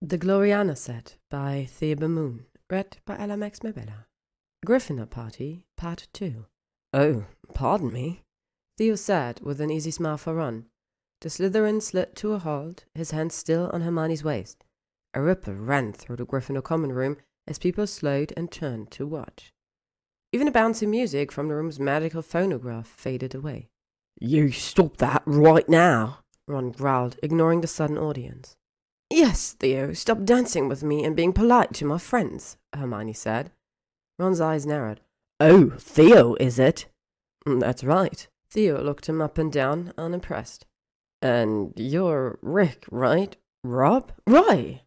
The Gloriana set by ThebeMoon, read by Ella Max Mabella. Gryffindor Party, Part 2. "Oh, pardon me," Theo said with an easy smile for Ron. The Slytherin slid to a halt, his hand still on Hermione's waist. A ripple ran through the Gryffindor common room as people slowed and turned to watch. Even the bouncy music from the room's magical phonograph faded away. "You stop that right now," Ron growled, ignoring the sudden audience. "Yes, Theo, stop dancing with me and being polite to my friends," Hermione said. Ron's eyes narrowed. "Oh, Theo, is it?" "That's right." Theo looked him up and down, unimpressed. "And you're Rick, right? Rob? Right!"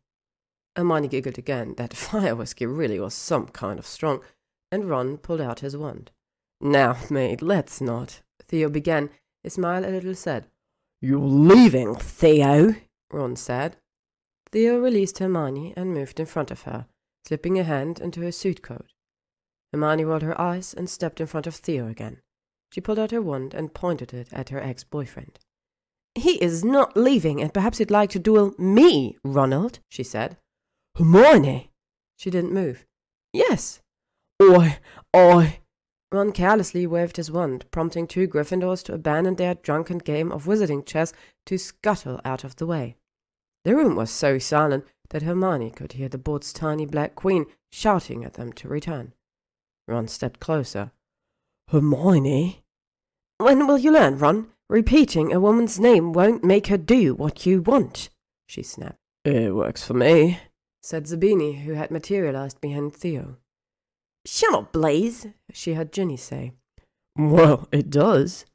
Hermione giggled again. That fire whiskey really was some kind of strong, and Ron pulled out his wand. "Now, mate, let's not," Theo began, his smile a little sad. "You're leaving, Theo," Ron said. Theo released Hermione and moved in front of her, slipping a hand into her suit coat. Hermione rolled her eyes and stepped in front of Theo again. She pulled out her wand and pointed it at her ex-boyfriend. "He is not leaving, and perhaps he'd like to duel me, Ronald," she said. "Hermione!" She didn't move. "Yes." I... Ron carelessly waved his wand, prompting two Gryffindors to abandon their drunken game of wizarding chess to scuttle out of the way. The room was so silent that Hermione could hear the board's tiny black queen shouting at them to return. Ron stepped closer. "Hermione?" "When will you learn, Ron? Repeating a woman's name won't make her do what you want," she snapped. "It works for me," said Zabini, who had materialized behind Theo. "Shut up, Blaze," she heard Ginny say. "Well, it does."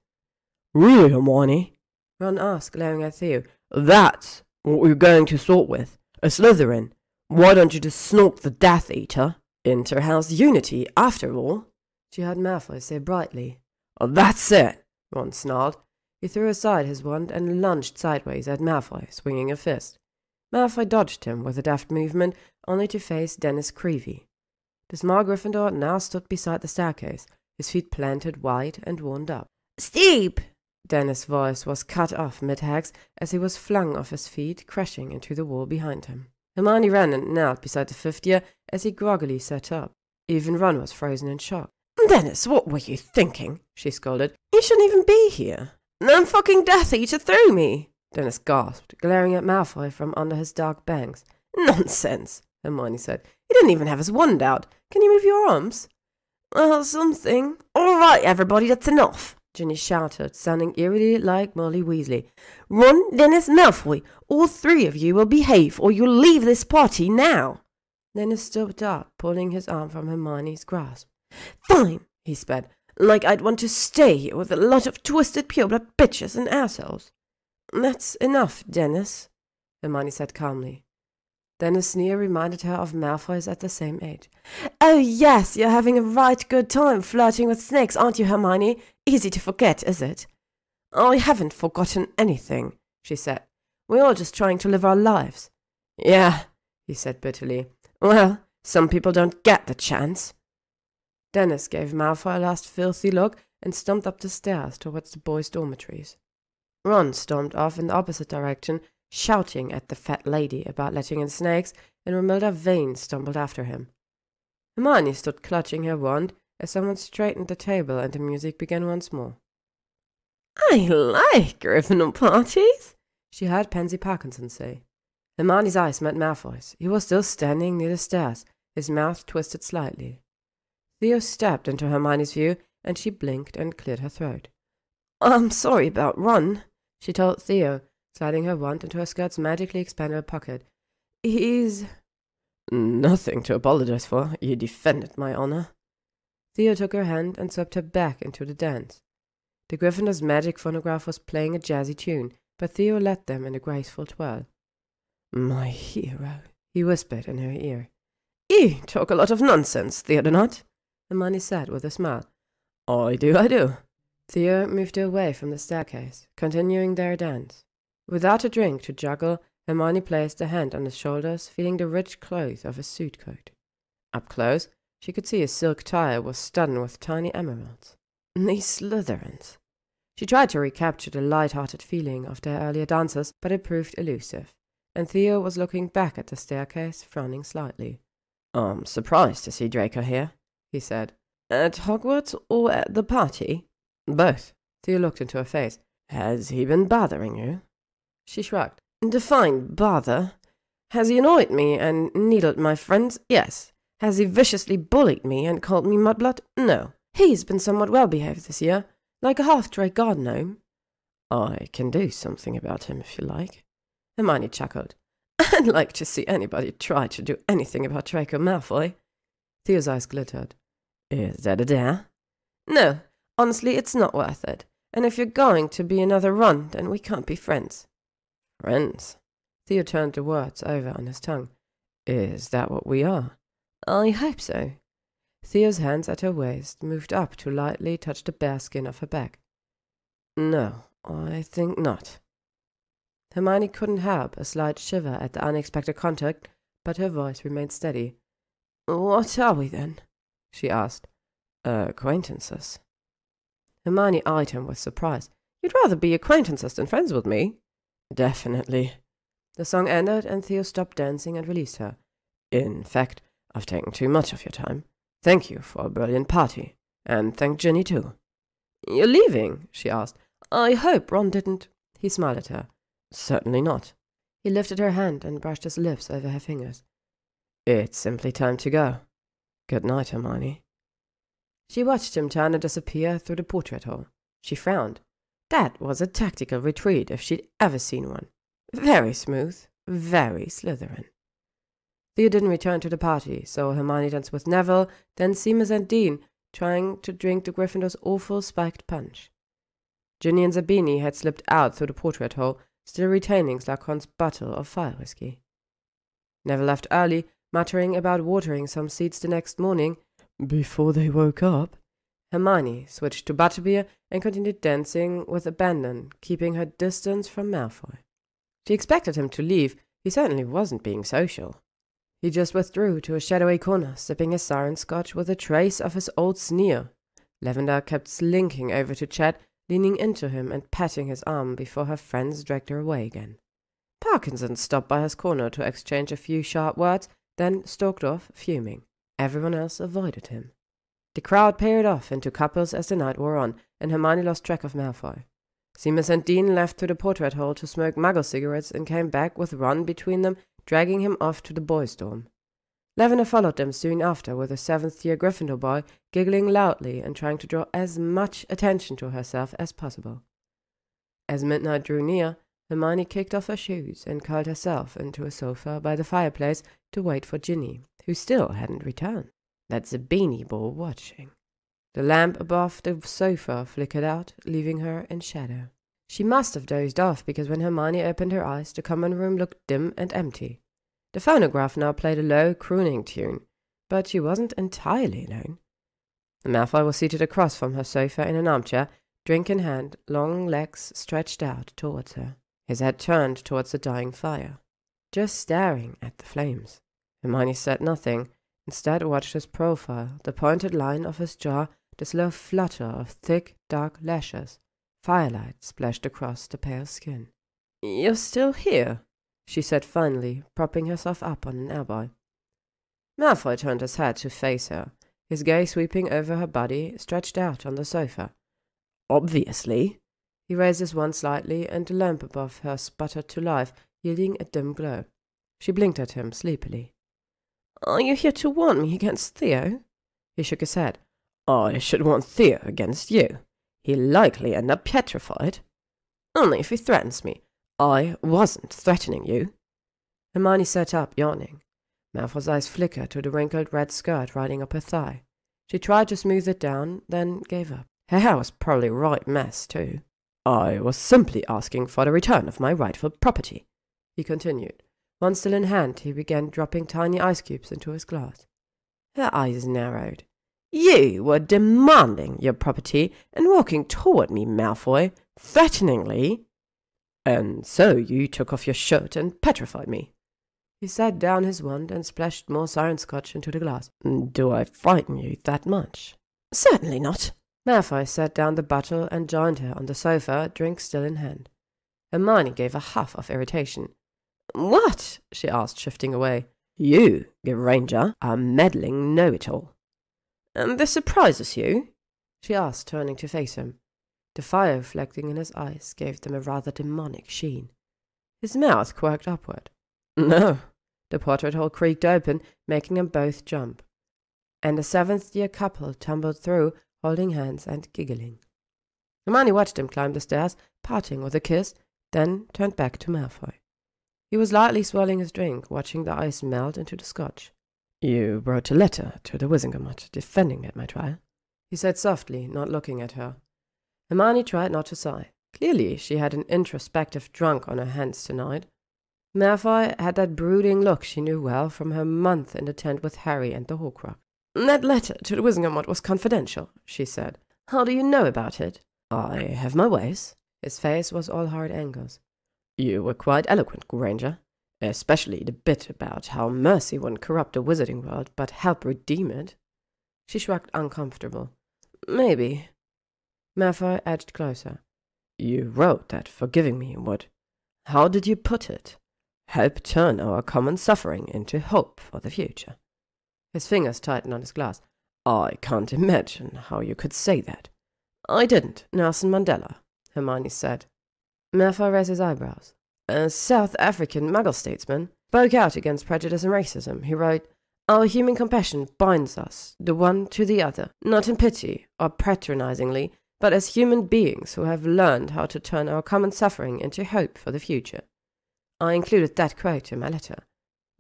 "Really, Hermione?" Ron asked, glaring at Theo. "That's what we're going to sort with. A Slytherin. Why don't you just snort the Death Eater? Inter-house unity, after all," she heard Malfoy say brightly. "That's it," Ron snarled. He threw aside his wand and lunged sideways at Malfoy, swinging a fist. Malfoy dodged him with a deft movement, only to face Dennis Creevey. The small Gryffindor now stood beside the staircase, his feet planted wide and warmed up. "Steep!" Dennis' voice was cut off mid-hex as he was flung off his feet, crashing into the wall behind him. Hermione ran and knelt beside the fifth year as he groggily sat up. Even Ron was frozen in shock. "Dennis, what were you thinking?" she scolded. "You shouldn't even be here." "That fucking Death Eater threw me," Dennis gasped, glaring at Malfoy from under his dark bangs. "Nonsense," Hermione said. "He didn't even have his wand out. Can you move your arms?" "Well, something." "All right, everybody, that's enough," Ginny shouted, sounding eerily like Molly Weasley. "Ron, Dennis, Malfoy, all three of you will behave or you'll leave this party now." Dennis stood up, pulling his arm from Hermione's grasp. "Fine," he spat, "like I'd want to stay here with a lot of twisted pureblood bitches and assholes." "That's enough, Dennis," Hermione said calmly. Dennis' sneer reminded her of Malfoy's at the same age. "Oh yes, you're having a right good time flirting with snakes, aren't you, Hermione? Easy to forget, is it?" "I haven't forgotten anything," she said. "We're all just trying to live our lives." "Yeah," he said bitterly. "Well, some people don't get the chance." Dennis gave Malfoy a last filthy look and stomped up the stairs towards the boys' dormitories. Ron stormed off in the opposite direction, shouting at the fat lady about letting in snakes, and Romilda Vane stumbled after him. Hermione stood clutching her wand as someone straightened the table and the music began once more. "I like Gryffindor parties," she heard Pansy Parkinson say. Hermione's eyes met Malfoy's. He was still standing near the stairs, his mouth twisted slightly. Theo stepped into Hermione's view, and she blinked and cleared her throat. "I'm sorry about Ron," she told Theo, sliding her wand into her skirt's magically expanded pocket. "He's—" "Nothing to apologize for. You defended my honor." Theo took her hand and swept her back into the dance. The Gryffindor's magic phonograph was playing a jazzy tune, but Theo led them in a graceful twirl. "My hero," he whispered in her ear. "You talk a lot of nonsense, Theodonut," Hermione said with a smile. I do. Theo moved away from the staircase, continuing their dance. Without a drink to juggle, Hermione placed a hand on his shoulders, feeling the rich cloth of his suit coat. Up close, she could see his silk tie was studded with tiny emeralds. These Slytherins. She tried to recapture the light-hearted feeling of their earlier dances, but it proved elusive. and Theo was looking back at the staircase, frowning slightly. "I'm surprised to see Draco here," he said. "At Hogwarts or at the party?" "Both." Theo looked into her face. "Has he been bothering you?" She shrugged. "Define bother. Has he annoyed me and needled my friends? Yes. Has he viciously bullied me and called me mudblood? No. He's been somewhat well-behaved this year, like a half-drake garden gnome." "I can do something about him if you like." Hermione chuckled. "I'd like to see anybody try to do anything about Draco Malfoy." Theo's eyes glittered. "Is that a dare?" "No. Honestly, it's not worth it. And if you're going to be another run, then we can't be friends." "Friends?" Theo turned the words over on his tongue. "Is that what we are?" "I hope so." Theo's hands at her waist moved up to lightly touch the bare skin of her back. "No, I think not." Hermione couldn't help a slight shiver at the unexpected contact, but her voice remained steady. "What are we, then?" she asked. "Acquaintances." Hermione eyed him with surprise. "You'd rather be acquaintances than friends with me?" "Definitely." The song ended, and Theo stopped dancing and released her. "In fact, I've taken too much of your time. Thank you for a brilliant party. And thank Ginny, too." "You're leaving?" she asked. "I hope Ron didn't—" He smiled at her. "Certainly not." He lifted her hand and brushed his lips over her fingers. "It's simply time to go. Good night, Hermione." She watched him turn and disappear through the portrait hole. She frowned. That was a tactical retreat if she'd ever seen one. Very smooth, very Slytherin. Theo didn't return to the party, so Hermione danced with Neville, then Seamus and Dean, trying to drink the Gryffindor's awful spiked punch. Ginny and Zabini had slipped out through the portrait hole, still retaining Slughorn's bottle of fire whiskey. Neville left early, muttering about watering some seeds the next morning. Before they woke up, Hermione switched to butterbeer and continued dancing with abandon, keeping her distance from Malfoy. She expected him to leave. He certainly wasn't being social. He just withdrew to a shadowy corner, sipping his siren scotch with a trace of his old sneer. Lavender kept slinking over to Chet, leaning into him and patting his arm before her friends dragged her away again. Parkinson stopped by his corner to exchange a few sharp words, then stalked off, fuming. Everyone else avoided him. The crowd paired off into couples as the night wore on, and Hermione lost track of Malfoy. Seamus and Dean left to the portrait hole to smoke muggle cigarettes and came back with Ron between them, dragging him off to the boys' dorm. Lavender followed them soon after with a seventh-year Gryffindor boy, giggling loudly and trying to draw as much attention to herself as possible. As midnight drew near, Hermione kicked off her shoes and curled herself into a sofa by the fireplace to wait for Ginny, who still hadn't returned. That's a beanie ball watching. The lamp above the sofa flickered out, leaving her in shadow. She must have dozed off, because when Hermione opened her eyes, the common room looked dim and empty. The phonograph now played a low, crooning tune, but she wasn't entirely alone. Malfoy was seated across from her sofa in an armchair, drink in hand, long legs stretched out towards her, his head turned towards the dying fire, just staring at the flames. Hermione said nothing, instead watched his profile, the pointed line of his jaw, the slow flutter of thick, dark lashes. Firelight splashed across the pale skin. "You're still here?" she said finally, propping herself up on an elbow. Malfoy turned his head to face her, his gaze sweeping over her body, stretched out on the sofa. "Obviously." He raised his wand slightly, and the lamp above her sputtered to life, yielding a dim glow. She blinked at him sleepily. "Are you here to warn me against Theo?" He shook his head. "I should warn Theo against you. He'll likely end up petrified." "Only if he threatens me." "I wasn't threatening you." Hermione sat up, yawning. Malfoy's eyes flickered to the wrinkled red skirt riding up her thigh. She tried to smooth it down, then gave up. Her hair was probably a right mess, too. "I was simply asking for the return of my rightful property," he continued. One still in hand, he began dropping tiny ice cubes into his glass. Her eyes narrowed. "You were demanding your property and walking toward me, Malfoy, threateningly. And so you took off your shirt and petrified me." He set down his wand and splashed more siren scotch into the glass. "Do I frighten you that much?" "Certainly not." Malfoy set down the bottle and joined her on the sofa, drink still in hand. Hermione gave a huff of irritation. What? She asked, shifting away. You, Granger, are meddling know-it-all. And this surprises you? She asked, turning to face him. The fire reflecting in his eyes gave them a rather demonic sheen. His mouth quirked upward. No. The portrait hole creaked open, making them both jump. And the seventh-year couple tumbled through, holding hands and giggling. Hermione watched him climb the stairs, parting with a kiss, then turned back to Malfoy. He was lightly swirling his drink, watching the ice melt into the scotch. You wrote a letter to the Wizengamot, defending at my trial, he said softly, not looking at her. Hermione tried not to sigh. Clearly she had an introspective drunk on her hands tonight. Malfoy had that brooding look she knew well from her month in the tent with Harry and the Horcrux. That letter to the Wizengamot was confidential, she said. How do you know about it? I have my ways. His face was all hard angles. You were quite eloquent, Granger, especially the bit about how mercy wouldn't corrupt the wizarding world, but help redeem it. She shrugged, uncomfortable. Maybe. Malfoy edged closer. You wrote that forgiving me would. How did you put it? Help turn our common suffering into hope for the future. His fingers tightened on his glass. I can't imagine how you could say that. I didn't, Nelson Mandela, Hermione said. Malfoy raised his eyebrows. A South African Muggle statesman spoke out against prejudice and racism. He wrote, Our human compassion binds us, the one to the other, not in pity or patronizingly, but as human beings who have learned how to turn our common suffering into hope for the future. I included that quote in my letter.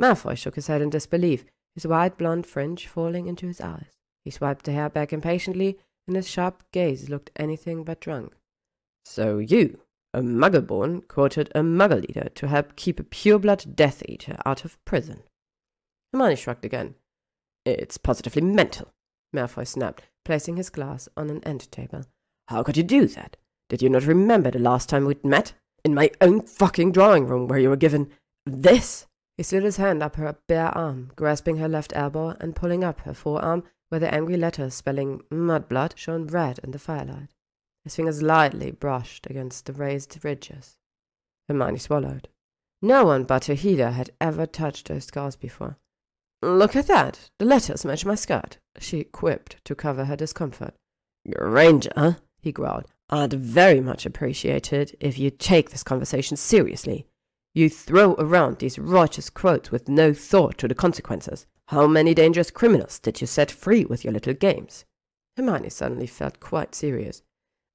Malfoy shook his head in disbelief, his wide blonde fringe falling into his eyes. He swiped the hair back impatiently, and his sharp gaze looked anything but drunk. So you, a Muggle-born, quoted a Muggle leader to help keep a pure-blood Death Eater out of prison. Hermione shrugged again. It's positively mental, Malfoy snapped, placing his glass on an end table. How could you do that? Did you not remember the last time we'd met? In my own fucking drawing room where you were given this? He slid his hand up her bare arm, grasping her left elbow and pulling up her forearm where the angry letters spelling mudblood shone red in the firelight. His fingers lightly brushed against the raised ridges. Hermione swallowed. No one but a healer had ever touched those scars before. Look at that. The letters match my skirt, she quipped to cover her discomfort. Granger, he growled, I'd very much appreciate it if you take this conversation seriously. You throw around these righteous quotes with no thought to the consequences. How many dangerous criminals did you set free with your little games? Hermione suddenly felt quite serious.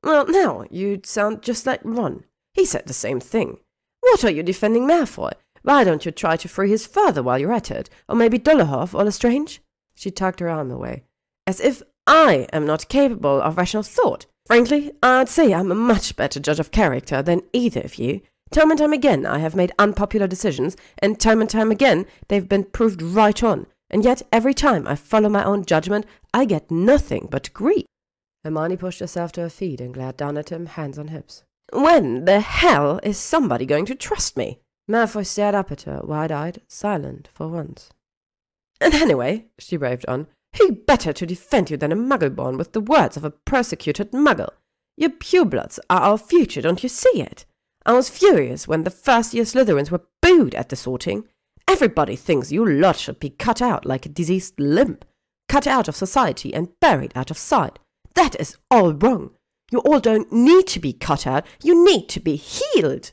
Well, now, you sound just like Ron. He said the same thing. What are you defending Malfoy? Why don't you try to free his father while you're at it? Or maybe Dolohov or Lestrange? She tugged her arm away. As if I am not capable of rational thought. Frankly, I'd say I'm a much better judge of character than either of you. Time and time again I have made unpopular decisions, and time again they've been proved right on. And yet every time I follow my own judgment, I get nothing but grief. Hermione pushed herself to her feet and glared down at him, hands on hips. When the hell is somebody going to trust me? Malfoy stared up at her, wide-eyed, silent for once. And anyway, she raved on, who better to defend you than a Muggle-born with the words of a persecuted Muggle? Your purebloods are our future, don't you see it? I was furious when the first-year Slytherins were booed at the sorting. Everybody thinks you lot should be cut out like a diseased limb, cut out of society and buried out of sight. That is all wrong. You all don't need to be cut out, you need to be healed.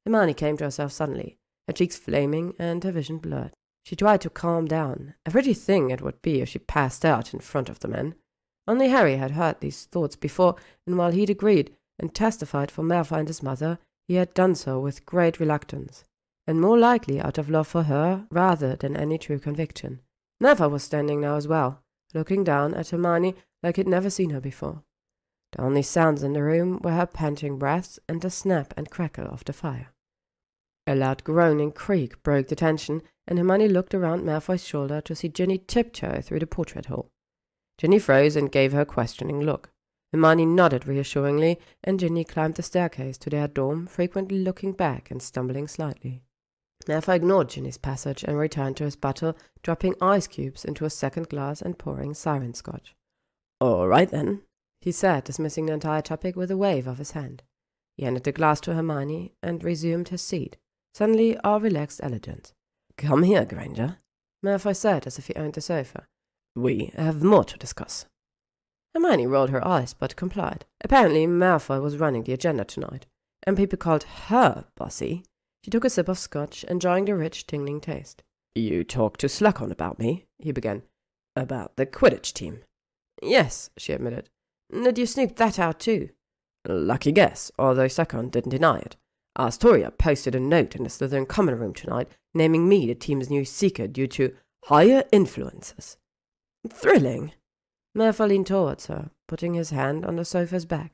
Hermione came to herself suddenly, her cheeks flaming and her vision blurred. She tried to calm down. A pretty thing it would be if she passed out in front of the men. Only Harry had heard these thoughts before, and while he'd agreed and testified for Malfoy and his mother, he had done so with great reluctance, and more likely out of love for her rather than any true conviction. Malfoy was standing now as well, looking down at Hermione like he'd never seen her before. The only sounds in the room were her panting breaths and the snap and crackle of the fire. A loud groaning creak broke the tension, and Hermione looked around Malfoy's shoulder to see Ginny tiptoe through the portrait hole. Ginny froze and gave her a questioning look. Hermione nodded reassuringly, and Ginny climbed the staircase to their dorm, frequently looking back and stumbling slightly. Malfoy ignored Ginny's passage and returned to his bottle, dropping ice cubes into a second glass and pouring siren scotch. All right, then, he said, dismissing the entire topic with a wave of his hand. He handed the glass to Hermione and resumed his seat, suddenly all relaxed elegance. "Come here, Granger," Malfoy said as if he owned the sofa. "We have more to discuss." Hermione rolled her eyes, but complied. Apparently Malfoy was running the agenda tonight, and people called her bossy. She took a sip of scotch, enjoying the rich, tingling taste. "You talked to Slughorn about me," he began. "About the Quidditch team." "Yes," she admitted. "Did you snoop that out too?" "Lucky guess, although Slughorn didn't deny it. Astoria posted a note in the Slytherin common room tonight, naming me the team's new seeker due to higher influences." "Thrilling." Malfoy leaned towards her, putting his hand on the sofa's back.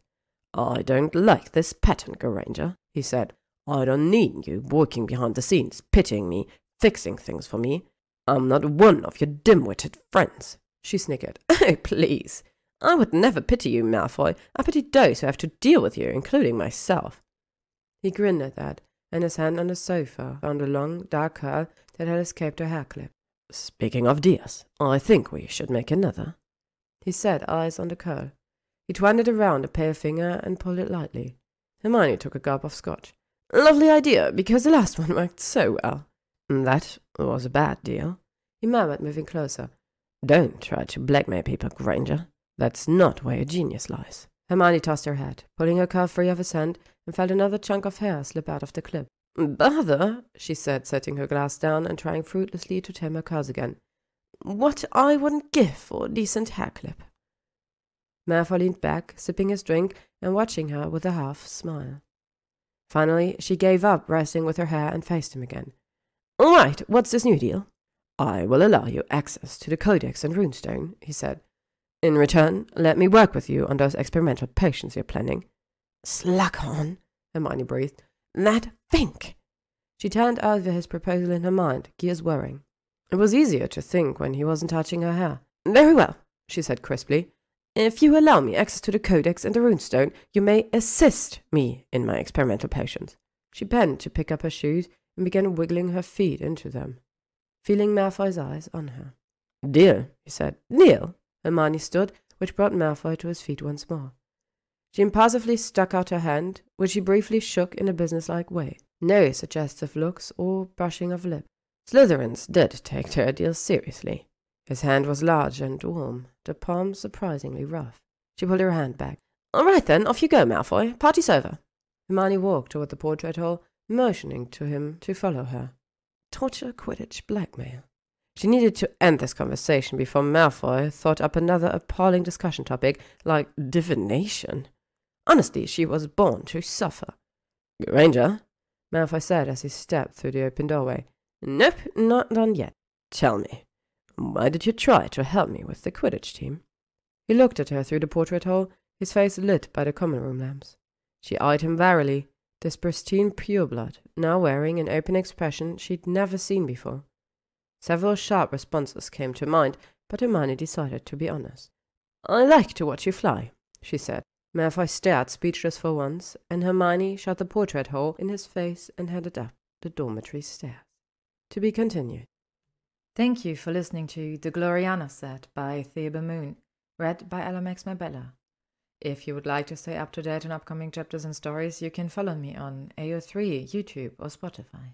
"I don't like this pattern, Granger," he said. "I don't need you working behind the scenes, pitying me, fixing things for me. I'm not one of your dim-witted friends." She snickered. "Oh, please. I would never pity you, Malfoy. I pity those who have to deal with you, including myself." He grinned at that, and his hand on the sofa found a long, dark curl that had escaped her hair clip. "Speaking of dears, I think we should make another," he said, eyes on the curl. He twined it around a pale finger and pulled it lightly. Hermione took a gulp of scotch. "Lovely idea, because the last one worked so well." "That was a bad deal," he murmured, moving closer. "Don't try to blackmail people, Granger. That's not where your genius lies." Hermione tossed her head, pulling her curl free of his hand, and felt another chunk of hair slip out of the clip. "Bother," she said, setting her glass down and trying fruitlessly to tame her curls again. "What I wouldn't give for a decent hair clip." Malfoy leaned back, sipping his drink and watching her with a half-smile. Finally, she gave up wrestling with her hair and faced him again. "All right, what's this new deal?" "I will allow you access to the Codex and Runestone," he said. "In return, let me work with you on those experimental potions you're planning." "Slughorn," Hermione breathed. "That Fink!" She turned over his proposal in her mind, gears whirring. It was easier to think when he wasn't touching her hair. "Very well," she said crisply. "If you allow me access to the Codex and the Runestone, you may assist me in my experimental potions." She bent to pick up her shoes and began wiggling her feet into them, feeling Malfoy's eyes on her. "Deal," he said. "Deal." Hermione stood, which brought Malfoy to his feet once more. She impulsively stuck out her hand, which he briefly shook in a businesslike way. No suggestive looks or brushing of lip. Slytherins did take their deals seriously. His hand was large and warm, the palm surprisingly rough. She pulled her hand back. "All right then, off you go, Malfoy. Party's over." Hermione walked toward the portrait hall, motioning to him to follow her. Torture, Quidditch, blackmail. She needed to end this conversation before Malfoy thought up another appalling discussion topic, like divination. Honestly, she was born to suffer. "Granger," Malfoy said as he stepped through the open doorway. "Nope, not done yet. Tell me, why did you try to help me with the Quidditch team?" He looked at her through the portrait hole, his face lit by the common room lamps. She eyed him warily, this pristine pureblood, now wearing an open expression she'd never seen before. Several sharp responses came to mind, but Hermione decided to be honest. "I like to watch you fly," she said. Malfoy stared speechless for once, and Hermione shut the portrait hole in his face and headed up the dormitory stairs. To be continued. Thank you for listening to The Gloriana Set by ThebeMoon, read by LMXMabella. If you would like to stay up to date on upcoming chapters and stories, you can follow me on AO3, YouTube, or Spotify.